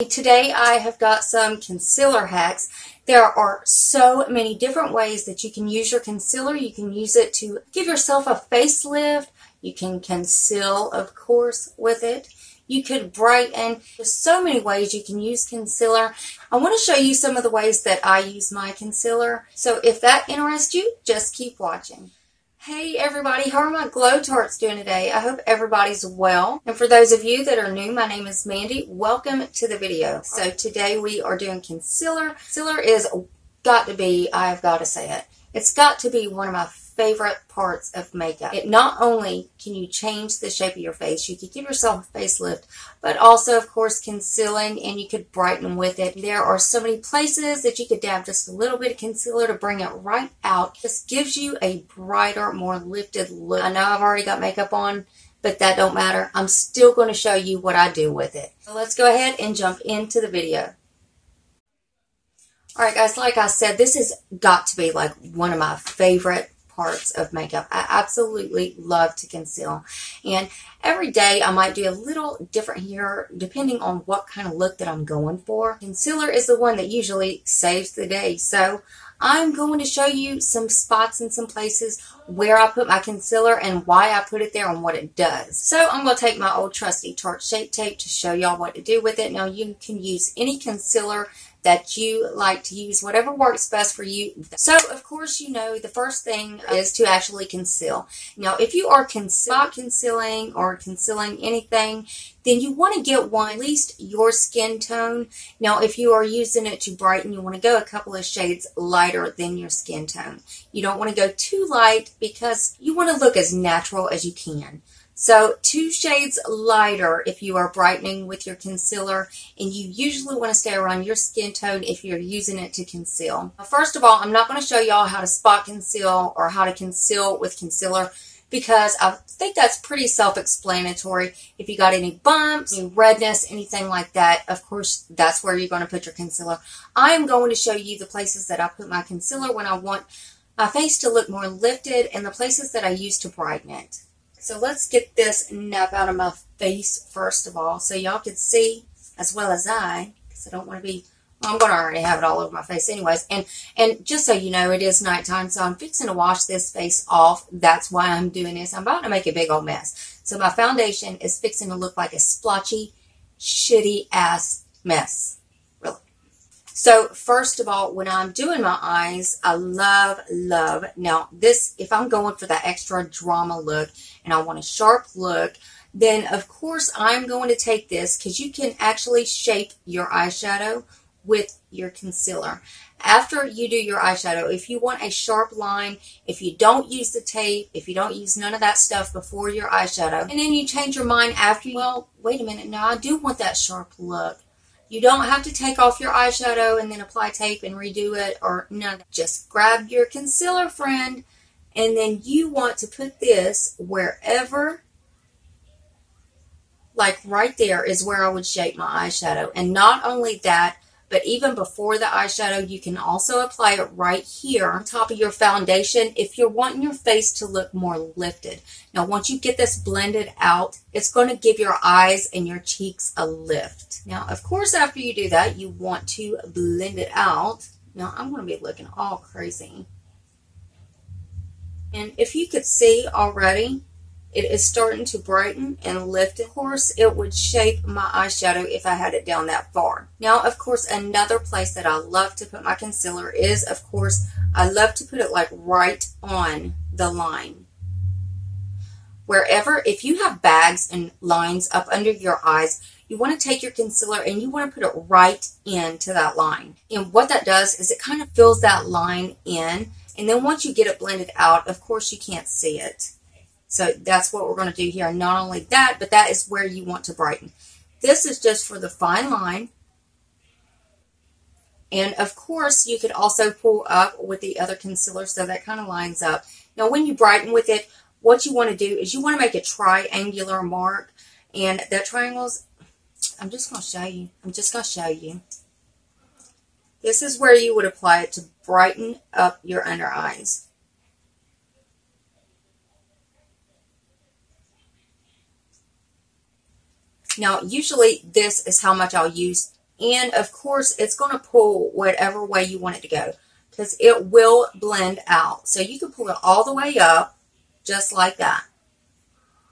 Today I have got some concealer hacks. There are so many different ways that you can use your concealer. You can use it to give yourself a facelift. You can conceal, of course, with it. You could brighten. There's so many ways you can use concealer. I want to show you some of the ways that I use my concealer. So if that interests you, just keep watching. Hey everybody, how are my Glow Tarts doing today? I hope everybody's well. And for those of you that are new, my name is Mandy. Welcome to the video. So today we are doing concealer. Concealer is got to be, I've got to say it, it's got to be one of my favorite parts of makeup. It not only can you change the shape of your face, you could give yourself a facelift, but also of course concealing, and you could brighten with it. There are so many places that you could dab just a little bit of concealer to bring it right out. Just gives you a brighter, more lifted look. I know I've already got makeup on, but that don't matter. I'm still going to show you what I do with it. So let's go ahead and jump into the video. Alright guys, like I said, this has got to be like one of my favorite parts of makeup. I absolutely love to conceal, and every day I might do a little different here depending on what kind of look that I'm going for. Concealer is the one that usually saves the day, so I'm going to show you some spots and some places where I put my concealer and why I put it there and what it does. So I'm going to take my old trusty Tarte Shape Tape to show y'all what to do with it. Now you can use any concealer that you like to use, whatever works best for you. So, of course, you know, the first thing is to actually conceal. Now, if you are concealing or concealing anything, then you want to get one, at least your skin tone. Now, if you are using it to brighten, you want to go a couple of shades lighter than your skin tone. You don't want to go too light because you want to look as natural as you can. So 2 shades lighter if you are brightening with your concealer, and you usually want to stay around your skin tone if you're using it to conceal. First of all, I'm not going to show y'all how to spot conceal or how to conceal with concealer because I think that's pretty self-explanatory. If you got any bumps, any redness, anything like that, of course, that's where you're going to put your concealer. I am going to show you the places that I put my concealer when I want my face to look more lifted and the places that I use to brighten it. So let's get this nap out of my face first of all, so y'all can see as well as I, because I don't want to be, well, I'm going to already have it all over my face anyways. And just so you know, it is nighttime, so I'm fixing to wash this face off. That's why I'm doing this. I'm about to make a big old mess. So my foundation is fixing to look like a splotchy, shitty ass mess. So first of all, when I'm doing my eyes, I love, now this, if I'm going for that extra drama look and I want a sharp look, then of course I'm going to take this, because you can actually shape your eyeshadow with your concealer. After you do your eyeshadow, if you want a sharp line, if you don't use the tape, if you don't use none of that stuff before your eyeshadow, and then you change your mind after, well, wait a minute, now I do want that sharp look. You don't have to take off your eyeshadow and then apply tape and redo it, or no. Just grab your concealer, friend, and then you want to put this wherever, like right there is where I would shape my eyeshadow. And not only that, but even before the eyeshadow, you can also apply it right here on top of your foundation if you're wanting your face to look more lifted. Now, once you get this blended out, it's going to give your eyes and your cheeks a lift. Now, of course, after you do that, you want to blend it out. Now, I'm going to be looking all crazy. And if you could see already, it is starting to brighten and lift. Of course, it would shape my eyeshadow if I had it down that far. Now, of course, another place that I love to put my concealer is, of course, I love to put it like right on the line. Wherever, if you have bags and lines up under your eyes, you want to take your concealer and you want to put it right into that line. And what that does is it kind of fills that line in. And then once you get it blended out, of course, you can't see it. So that's what we're going to do here. And not only that, but that is where you want to brighten. This is just for the fine line. And of course, you could also pull up with the other concealer so that kind of lines up. Now, when you brighten with it, what you want to do is you want to make a triangular mark. And that triangle's, I'm just going to show you. This is where you would apply it to brighten up your under eyes. Now, usually this is how much I'll use And of course, it's going to pull whatever way you want it to go because it will blend out. So you can pull it all the way up just like that.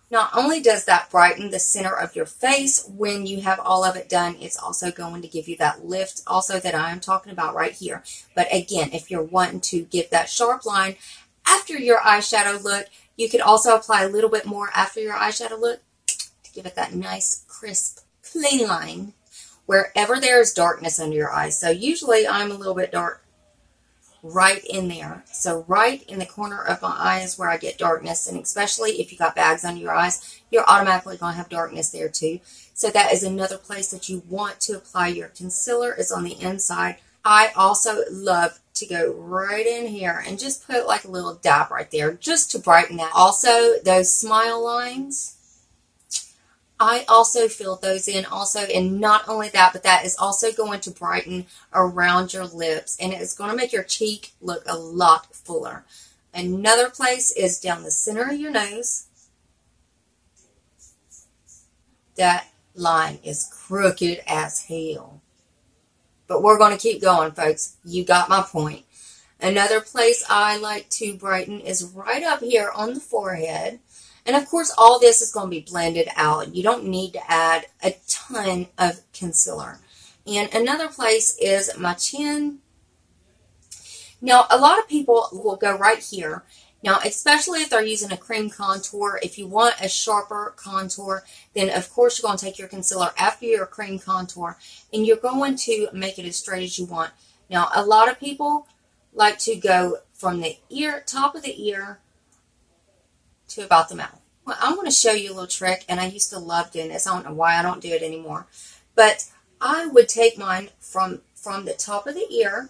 Not only does that brighten the center of your face when you have all of it done, it's also going to give you that lift also that I am talking about right here. But again, if you're wanting to give that sharp line after your eyeshadow look, you could also apply a little bit more after your eyeshadow look to give it that nice, crisp, clean line wherever there is darkness under your eyes. So usually I'm a little bit dark right in there. So right in the corner of my eye is where I get darkness, and especially if you got bags under your eyes, you're automatically going to have darkness there too. So that is another place that you want to apply your concealer, is on the inside. I also love to go right in here and just put like a little dab right there just to brighten that. Also, those smile lines, I also filled those in also, and not only that, but that is also going to brighten around your lips, and it's going to make your cheek look a lot fuller. Another place is down the center of your nose. That line is crooked as hell. But we're going to keep going, folks. You got my point. Another place I like to brighten is right up here on the forehead. And of course, all this is going to be blended out. You don't need to add a ton of concealer. And another place is my chin. Now, a lot of people will go right here. Now, especially if they're using a cream contour, if you want a sharper contour, then of course you're going to take your concealer after your cream contour, and you're going to make it as straight as you want. Now, a lot of people like to go from the ear, top of the ear, to about the mouth. Well, I'm going to show you a little trick, and I used to love doing this. I don't know why I don't do it anymore. But I would take mine from the top of the ear,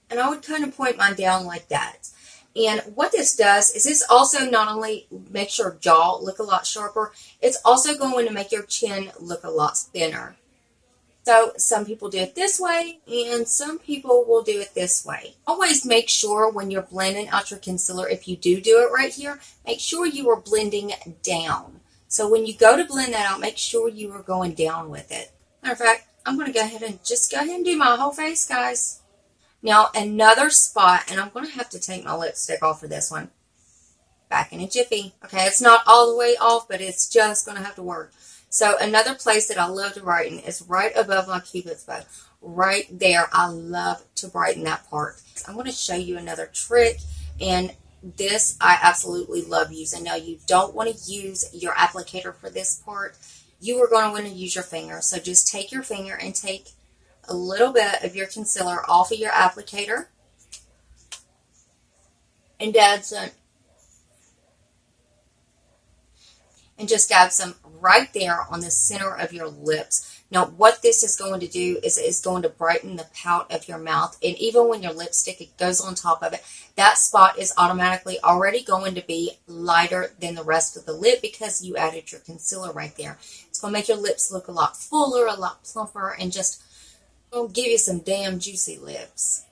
and I would kind of point mine down like that. And what this does is this also not only makes your jaw look a lot sharper, it's also going to make your chin look a lot thinner. So some people do it this way, and some people will do it this way. Always make sure when you're blending out your concealer, if you do it right here, make sure you are blending down. So when you go to blend that out, make sure you are going down with it. Matter of fact, I'm going to go ahead and do my whole face, guys. Now, another spot, and I'm going to have to take my lipstick off for this one. Back in a jiffy. Okay, it's not all the way off, but it's just going to have to work. So another place that I love to brighten is right above my Cupid's bow. Right there, I love to brighten that part. I'm going to show you another trick, and this I absolutely love using. Now, you don't want to use your applicator for this part. You are going to want to use your finger. So just take your finger and take a little bit of your concealer off of your applicator and dab some. And just dab some right there on the center of your lips. Now, what this is going to do is it's going to brighten the pout of your mouth. And even when your lipstick goes on top of it, that spot is automatically already going to be lighter than the rest of the lip because you added your concealer right there. It's going to make your lips look a lot fuller, a lot plumper, and just give you some damn juicy lips.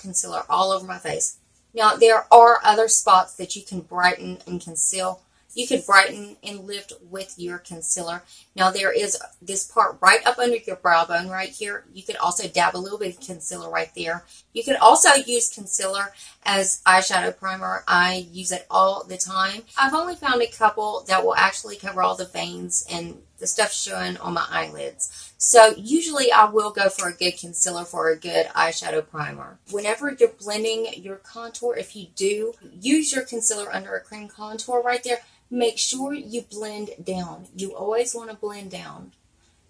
Concealer all over my face. Now, there are other spots that you can brighten and conceal. You could brighten and lift with your concealer. Now, there is this part right up under your brow bone right here. You could also dab a little bit of concealer right there. You could also use concealer as eyeshadow primer. I use it all the time. I've only found a couple that will actually cover all the veins and the stuff showing on my eyelids. So usually I will go for a good concealer for a good eyeshadow primer. Whenever you're blending your contour, if you do use your concealer under a cream contour right there, make sure you blend down. You always want to blend down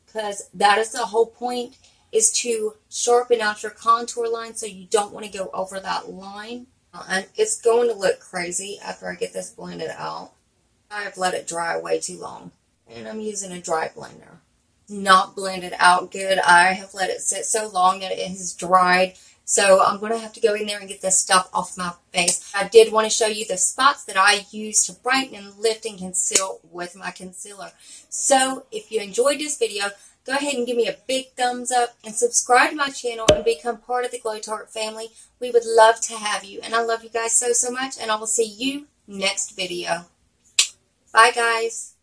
because that is the whole point, is to sharpen out your contour line so you don't want to go over that line. And it's going to look crazy after I get this blended out. I have let it dry way too long, and I'm using a dry blender. Not blended out good. I have let it sit so long that it has dried So I'm going to have to go in there and get this stuff off my face. I did want to show you the spots that I use to brighten and lift and conceal with my concealer. So if you enjoyed this video, go ahead and give me a big thumbs up and subscribe to my channel and become part of the Glow Tart family. We would love to have you. And I love you guys so much. And I will see you next video. Bye, guys.